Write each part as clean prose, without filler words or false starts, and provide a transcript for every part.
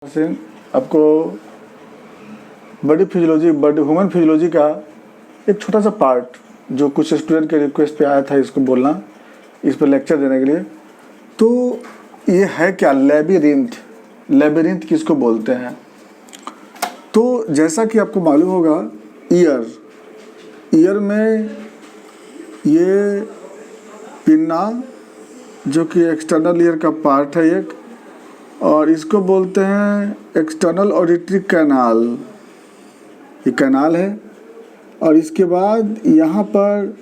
से आपको body human physiology का एक छोटा सा पार्ट जो कुछ स्टूडेंट के रिक्वेस्ट पे आया था इसको बोलना, इस पर लेक्चर देने के लिए। तो ये है क्या, लेबिरिंथ किसको बोलते हैं? तो जैसा कि आपको मालूम होगा, ईयर में ये पिन्ना जो कि एक्सटर्नल ईयर का पार्ट है एक, और इसको बोलते हैं एक्सटर्नल ऑडिटरी कैनाल। ये कैनाल है, और इसके बाद यहाँ पर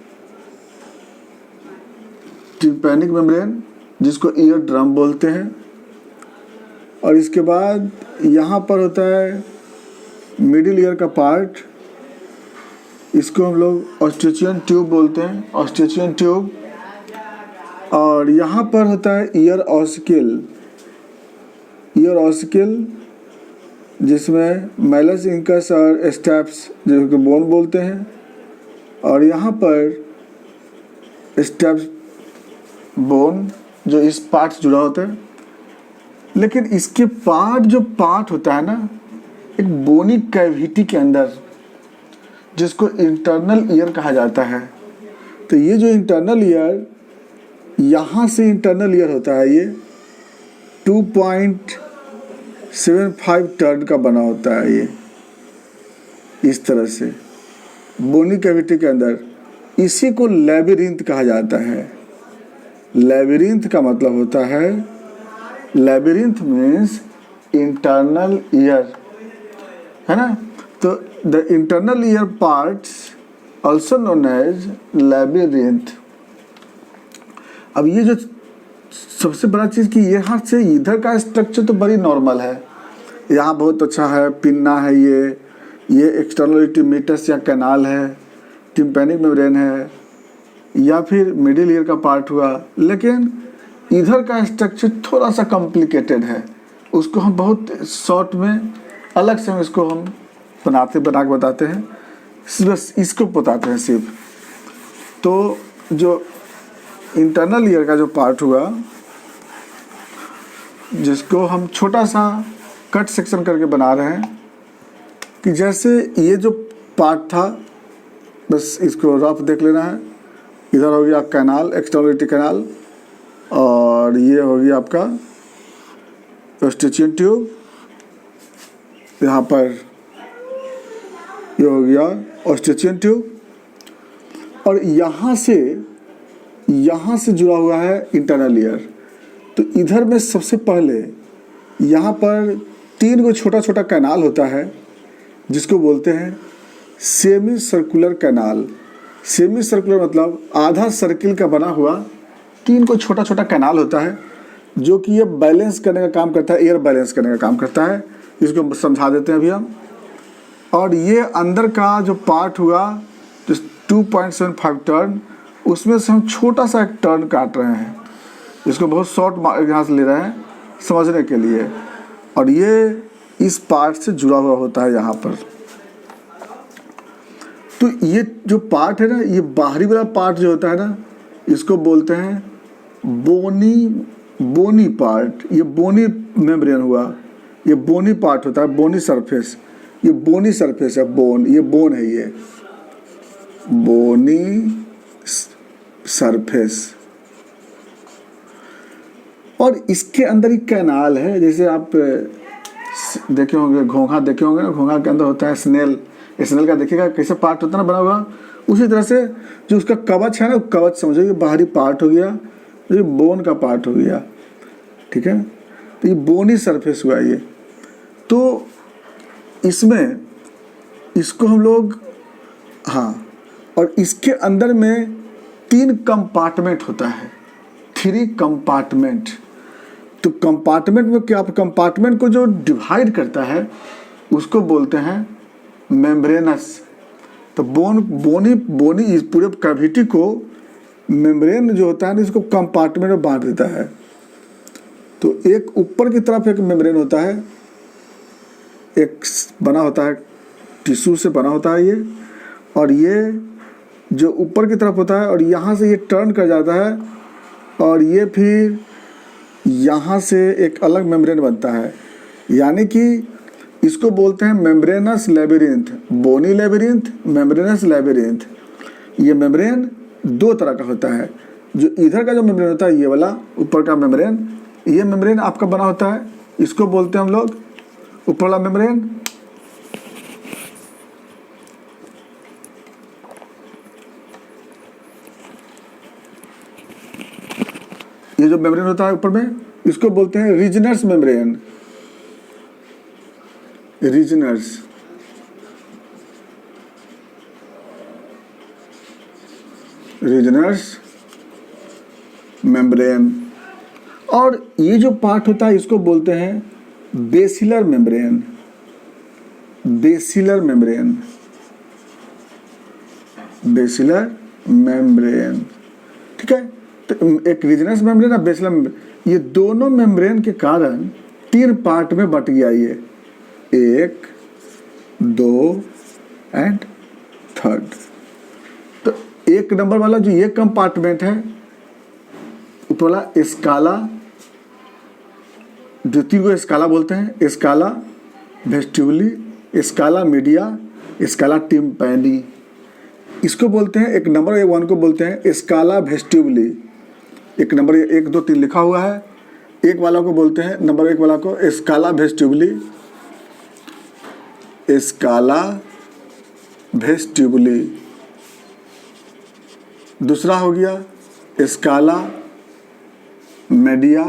टिम्पैनिक मेम्ब्रेन जिसको ईयर ड्रम बोलते हैं, और इसके बाद यहाँ पर होता है मिडिल ईयर का पार्ट, इसको हम लोग ऑस्ट्रेचियन ट्यूब बोलते हैं, ऑस्ट्रेचियन ट्यूब। और यहाँ पर होता है ईयर ऑसिकल जिसमें मैलस इंकस और स्टेप्स जिसको बोन बोलते हैं, और यहाँ पर स्टेप्स बोन जो इस पार्ट से जुड़ा होता है। लेकिन इसके जो पार्ट होता है ना, एक बोनी कैविटी के अंदर, जिसको इंटरनल ईयर कहा जाता है। तो ये जो इंटरनल ईयर, यहाँ से इंटरनल ईयर होता है, ये 2.75 टन का बना होता है। ये इस तरह से बोनी कैविटी के अंदर, इसी को लेबिरिंथ कहा जाता है। लेबिरिंथ का मतलब होता है, लेबिरिंथ मीन्स इंटरनल ईयर, है ना। तो the internal ear parts also known as labyrinth. अब ये जो सबसे बड़ा चीज़ कि यहाँ से इधर का स्ट्रक्चर तो बड़ी नॉर्मल है, यहाँ बहुत अच्छा है, पिन्ना है, ये एक्सटर्नल टिमेटस या कैनाल है, टिम्पैनिक मेम्ब्रेन है, या फिर मिडिल ईयर का पार्ट हुआ। लेकिन इधर का स्ट्रक्चर थोड़ा सा कॉम्प्लिकेटेड है, उसको हम बहुत शॉर्ट में अलग से इसको हम बना के बताते हैं, बस इसको बताते हैं सिर्फ। तो जो इंटरनल ईयर का जो पार्ट हुआ, जिसको हम छोटा सा कट सेक्शन करके बना रहे हैं, कि जैसे ये जो पार्ट था, बस इसको रफ देख लेना है। इधर हो गया कैनाल, एक्सटर्नल कैनाल, और ये हो गया आपका ऑस्ट्रेचियन ट्यूब। यहाँ पर ये हो गया ऑस्ट्रेचियन ट्यूब, और यहाँ से जुड़ा हुआ है इंटरनल ईयर। तो इधर में सबसे पहले यहाँ पर 3 गो छोटा छोटा कैनाल होता है, जिसको बोलते हैं semi circular canal. Semi circular मतलब आधा सर्किल का बना हुआ 3 को छोटा छोटा कैनाल होता है, जो कि ये बैलेंस करने का काम करता है, एयर बैलेंस करने का काम करता है। इसको समझा देते हैं अभी हम। और ये अंदर का जो पार्ट हुआ, जो 2.75 टर्न, उसमें से हम छोटा सा एक टर्न काट रहे हैं, इसको बहुत शॉर्ट यहाँ से ले रहे हैं समझने के लिए। और ये इस पार्ट से जुड़ा हुआ होता है यहाँ पर। तो ये जो पार्ट है ना, ये बाहरी वाला पार्ट जो होता है ना, इसको बोलते हैं बोनी पार्ट। ये बोनी मेम्ब्रेन हुआ, ये बोनी पार्ट होता है, बोनी सरफेस। ये बोनी सरफेस है, ये बोन है, ये बोनी सरफेस। और इसके अंदर एक कैनाल है, जैसे आप देखे होंगे, घोंघा देखे होंगे ना, घोंघा के अंदर होता है स्नेल का देखिएगा कैसे पार्ट होता है ना बना हुआ। उसी तरह से जो उसका कवच है ना, कवच समझो, ये बाहरी पार्ट हो गया, ये बोन का पार्ट हो गया, ठीक है। तो ये बोनी सरफेस हुआ ये। तो इसमें इसको हम लोग, हाँ, और इसके अंदर में 3 कंपार्टमेंट होता है, 3 कंपार्टमेंट। तो कंपार्टमेंट में क्या, कंपार्टमेंट को जो डिवाइड करता है उसको बोलते हैं मेम्ब्रेनस। तो बोनी इस पूरे कैविटी को मेम्ब्रेन जो होता है ना, इसको कंपार्टमेंट में बांट देता है। तो एक ऊपर की तरफ एक मेम्ब्रेन होता है, एक बना होता है टिश्यू से बना होता है ये, और ये जो ऊपर की तरफ होता है, और यहाँ से ये टर्न कर जाता है, और ये फिर यहाँ से एक अलग मेम्ब्रेन बनता है। यानी कि इसको बोलते हैं मेम्ब्रेनस लेबिरिंथ, बोनी लेबिरिंथ, मेम्ब्रेनस लेबिरिंथ। ये मेम्ब्रेन दो तरह का होता है, जो इधर का जो मेम्ब्रेन होता है ये वाला ऊपर का मेम्ब्रेन, ये मेम्ब्रेन आपका बना होता है, इसको बोलते हैं हम लोग ऊपर वाला मेम्ब्रेन। ये जो मेम्ब्रेन होता है ऊपर में, इसको बोलते हैं रीजनर्स मेम्ब्रेन, रीजनर्स। रीजनर्स मेम्ब्रेन। और ये जो पार्ट होता है इसको बोलते हैं basilar membrane, basilar membrane, basilar membrane. ठीक है, तो एक रीजनस मेम्ब्रेन और बेसिलर मेम्ब्रेन, ये दोनों मेम्ब्रेन के कारण तीन पार्ट में बट गया ये, एक, दो एंड थर्ड। तो एक नंबर वाला जो ये कंपार्टमेंट है ऊपर वाला स्काला, द्वितीय को स्काला बोलते हैं, स्काला वेस्टिबुली, स्काला मीडिया, स्काला टिम्पैनी। इसको बोलते हैं, एक नंबर वन को बोलते हैं स्काला वेस्टिबुली, एक नंबर 1 2 3 लिखा हुआ है, एक वाला को बोलते हैं, नंबर 1 वाला को स्काला वेस्टिबुली, स्काला वेस्टिबुली। दूसरा हो गया स्काला मीडिया,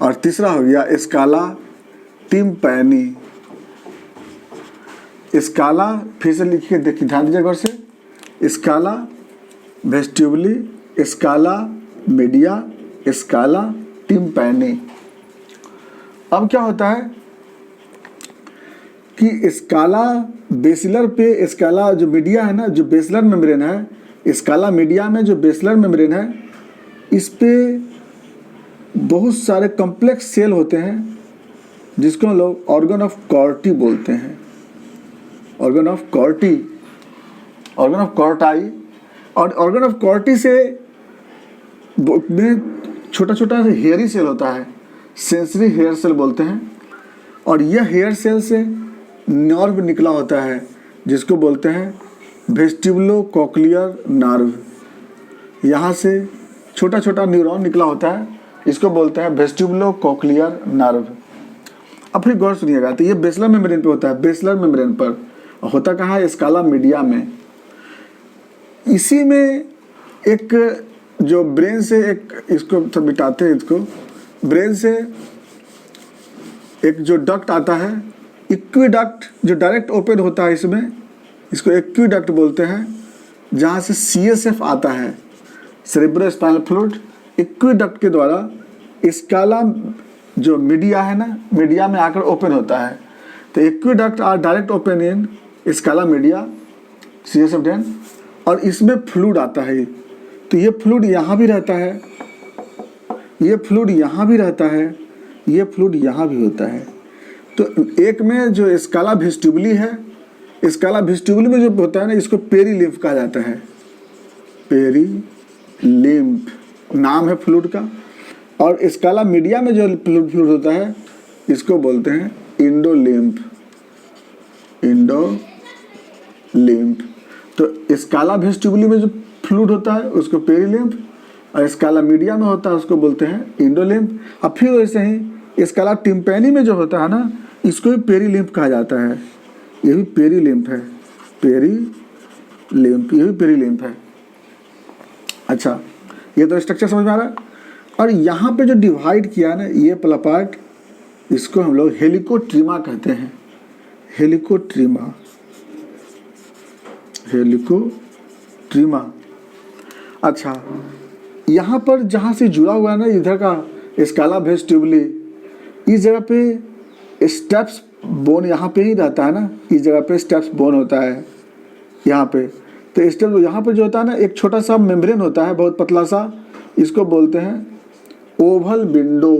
और तीसरा हो गया स्काला टिम्पैनी। स्काला फिर से लिखिए, देखिए ध्यान दीजिए गौर से, स्काला वेस्टिबुली, स्काला मीडिया, स्काला टिम्पैनी। अब क्या होता है कि स्काला बेसिलर पे, स्काला जो मीडिया है ना, जो बेसिलर मेम्ब्रेन है, स्काला मीडिया में जो बेसिलर मेम्ब्रेन है, इस पे बहुत सारे कॉम्प्लेक्स सेल होते हैं जिसको हम लोग ऑर्गन ऑफ कॉर्टी बोलते हैं, organ of कॉर्टी, organ of Corti. और ऑर्गन ऑफ कॉर्टी से में छोटा छोटा हेयरी सेल होता है, सेंसरी हेयर सेल बोलते हैं, और यह हेयर सेल से नर्व निकला होता है जिसको बोलते हैं वेस्टिबुलो कॉक्लियर नर्व। यहाँ से छोटा छोटा न्यूरॉन निकला होता है, इसको बोलते हैं वेस्टिबुलो कॉक्लियर नर्व। अब फिर गौर सुनिएगा, तो ये बेसिलर मेम्ब्रेन पे होता है, बेसिलर मेम्ब्रेन पर होता कहाँ है, स्काला मीडिया में। इसी में एक जो ब्रेन से एक, इसको सब मिटाते हैं, इसको ब्रेन से एक जो डक्ट आता है, इक्विडक्ट, जो डायरेक्ट ओपन होता है इसमें, इसको इक्विडक्ट बोलते हैं, जहाँ से CSF आता है, सेरेब्रोस्पाइनल फ्लूइड। इक्विडक्ट के द्वारा स्काला जो मीडिया है ना, मीडिया में आकर ओपन होता है। तो aqueduct are direct open in scala media, CSF then, और इसमें फ्लूइड आता है। तो ये फ्लूइड यहाँ भी रहता है, ये फ्लूइड यहाँ भी रहता है, ये फ्लूइड यहाँ भी होता है। तो एक में जो स्काला वेस्टिबुली है, स्काला वेस्टिबुली में जो होता है ना, इसको पेरीलिम्फ कहा जाता है, पेरीलिम्फ नाम है फ्लूइड का। और स्काला मीडिया में जो फ्लूइड होता है इसको बोलते हैं इंडोलिम्फ, इंडोलिम्फ। तो स्काला वेस्टिबुली में जो फ्लूइड होता है उसको पेरीलिम्फ, और स्काला मीडिया में होता है उसको बोलते हैं इंडोलिम्फ। अब फिर वैसे ही स्काला टिम्पैनी में जो होता है ना, इसको भी पेरीलिम्फ कहा जाता है, ये भी पेरीलिम्फ है, पेरीलिम्फ, ये भी पेरीलिम्फ है। अच्छा, ये तो स्ट्रक्चर समझ में आ रहा है। और यहाँ पे जो डिवाइड किया ना, ये वाला पार्ट, इसको हम लोग हेलिकोट्रीमा कहते हैं, हेलिकोट्रीमा, हेलिकोट्रीमा। अच्छा, यहाँ पर जहाँ से जुड़ा हुआ है ना, इधर का स्काला वेस्टिबुली, इस जगह पे स्टेप्स बोन यहाँ पे ही रहता है ना, इस जगह पे स्टेप्स बोन होता है यहाँ पे। तो स्टेप यहाँ पे जो होता है ना, एक छोटा सा मेम्ब्रेन होता है, बहुत पतला सा, इसको बोलते हैं ओवल विंडो,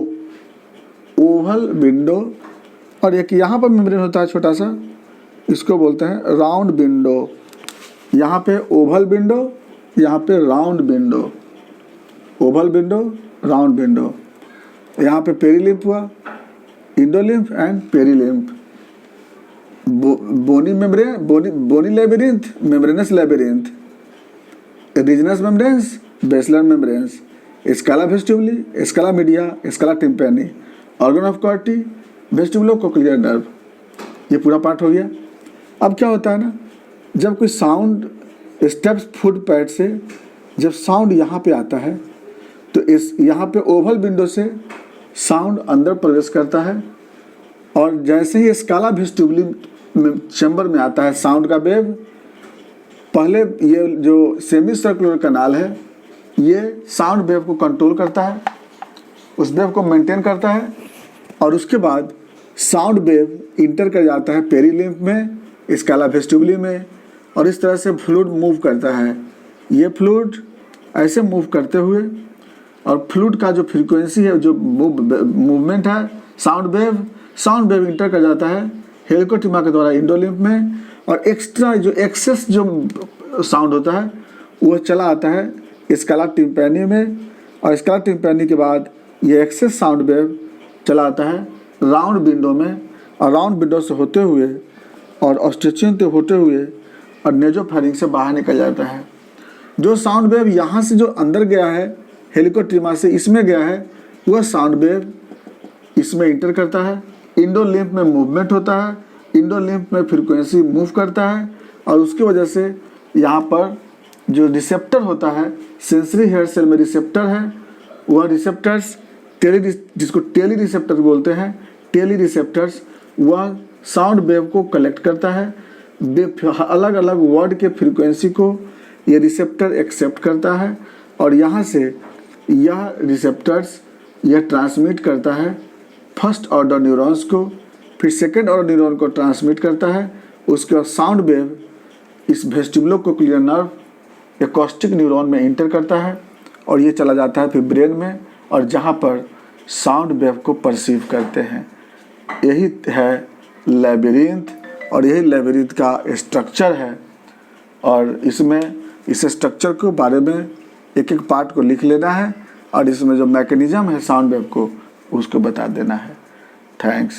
ओवल विंडो। और एक यहाँ पर मेम्ब्रेन होता है छोटा सा, इसको बोलते हैं राउंड विंडो। यहाँ पे ओवल विंडो, यहाँ पे round window, oval window, round window. यहाँ पे पेरीलिम्फ हुआ, endolymph and perilymph. Bony labyrinth, membranous labyrinth, Reissner's membranes, basilar membranes, scala vestibuli, scala media, scala tympani, organ of Corti, vestibulocochlear nerve. ये पूरा part हो गया। अब क्या होता है ना, जब कोई साउंड स्टेप्स फुट पैड से जब साउंड यहाँ पे आता है तो इस यहाँ पे ओवल विंडो से साउंड अंदर प्रवेश करता है और जैसे ही स्काला वेस्टिबुली चैम्बर में आता है साउंड का वेव, पहले ये जो सेमी सर्कुलर कैनाल है ये साउंड वेव को कंट्रोल करता है, उस वेव को मेंटेन करता है और उसके बाद साउंड वेव इंटर कर जाता है पेरिलिम्फ में, स्काला वेस्टिबुली में और इस तरह से फ्लूइड मूव करता है। ये फ्लूइड ऐसे मूव करते हुए और फ्लूइड का जो फ्रीक्वेंसी है, जो मूवमेंट है, साउंड वेव इंटर कर जाता है हेलिकोटिमा के द्वारा इंडोलिम्फ में और एक्स्ट्रा जो एक्सेस जो साउंड होता है वो चला आता है स्काला टिम्पैनी में और स्काला टिम्पैनी के बाद ये एक्सेस साउंड वेव चला आता है राउंड विंडो में और राउंड विंडो से होते हुए और ऑस्ट्रिचियन से होते हुए और नेजोफेरिंक्स से बाहर निकल जाता है। जो साउंड वेव यहाँ से जो अंदर गया है हेलिकोटिमा से इसमें गया है, वह साउंड वेव इसमें इंटर करता है, इंडोलिम्फ में मूवमेंट होता है, इंडोलिम्फ में फ्रीक्वेंसी मूव करता है और उसकी वजह से यहाँ पर जो रिसेप्टर होता है, सेंसरी हेयर सेल में रिसेप्टर है, वह रिसेप्टर्स जिसको टेली रिसेप्टर बोलते हैं, टेली रिसेप्टर्स वह साउंड वेव को कलेक्ट करता है। अलग अलग वर्ड के फ्रीक्वेंसी को ये रिसेप्टर एक्सेप्ट करता है और यहाँ से यह रिसेप्टर्स यह ट्रांसमिट करता है फर्स्ट ऑर्डर न्यूरॉन्स को, फिर सेकेंड ऑर्डर न्यूरॉन को ट्रांसमिट करता है। उसके बाद साउंड वेव इस वेस्टिबुलो कोक्लियर नर्व एकॉस्टिक न्यूरॉन में इंटर करता है और ये चला जाता है फिर ब्रेन में और जहाँ पर साउंड वेव को परसीव करते हैं। यही है लेबिरिंथ और यही लेबिरिंथ का स्ट्रक्चर है और इसमें इस स्ट्रक्चर के बारे में एक एक पार्ट को लिख लेना है और इसमें जो मैकेनिज्म है साउंड वेव को उसको बता देना है। थैंक्स।